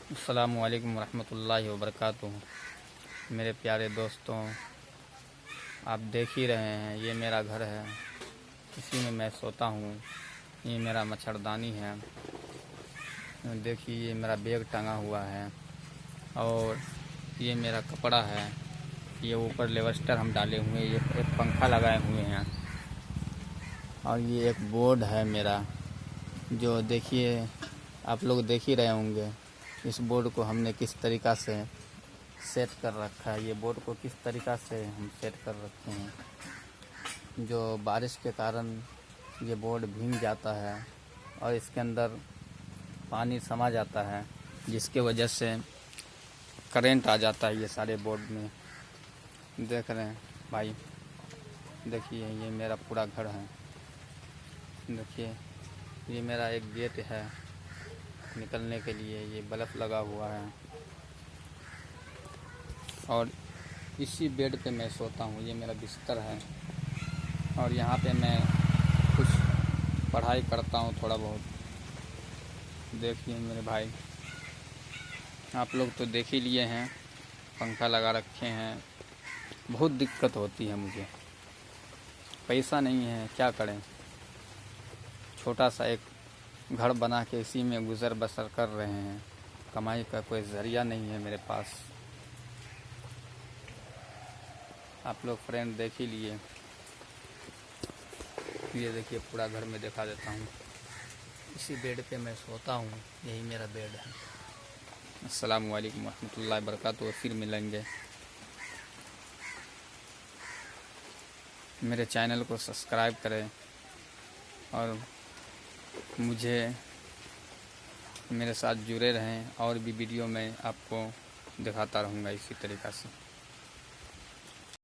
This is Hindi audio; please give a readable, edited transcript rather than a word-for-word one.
अस्सलामुअलैकुम वरहमतुल्लाहि वबरकातुहू। मेरे प्यारे दोस्तों, आप देख ही रहे हैं, ये मेरा घर है, इसी में मैं सोता हूँ। ये मेरा मच्छरदानी है। देखिए, ये मेरा बैग टंगा हुआ है और ये मेरा कपड़ा है। ये ऊपर लेवस्टर हम डाले हुए हैं, ये एक पंखा लगाए हुए हैं और ये एक बोर्ड है मेरा, जो देखिए आप लोग देख ही रहे होंगे। इस बोर्ड को हमने किस तरीक़ा से सेट कर रखा है, ये बोर्ड को किस तरीक़ा से हम सेट कर रखे हैं। जो बारिश के कारण ये बोर्ड भीग जाता है और इसके अंदर पानी समा जाता है, जिसके वजह से करंट आ जाता है ये सारे बोर्ड में। देख रहे हैं भाई, देखिए ये मेरा पूरा घर है। देखिए, ये मेरा एक गेट है निकलने के लिए, ये बल्ब लगा हुआ है और इसी बेड पे मैं सोता हूँ। ये मेरा बिस्तर है और यहाँ पे मैं कुछ पढ़ाई करता हूँ थोड़ा बहुत। देखिए मेरे भाई, आप लोग तो देख ही लिए हैं, पंखा लगा रखे हैं। बहुत दिक्कत होती है मुझे, पैसा नहीं है, क्या करें। छोटा सा एक घर बना के इसी में गुज़र बसर कर रहे हैं। कमाई का कोई ज़रिया नहीं है मेरे पास। आप लोग फ्रेंड देख ही लिए। ये देखिए, पूरा घर में दिखा देता हूँ। इसी बेड पे मैं सोता हूँ, यही मेरा बेड है। अस्सलामु अलैकुम वरहमतुल्लाहि वबरकातुहू। फिर मिलेंगे। मेरे चैनल को सब्सक्राइब करें और मुझे मेरे साथ जुड़े रहें, और भी वीडियो मैं आपको दिखाता रहूँगा इसी तरीक़ा से।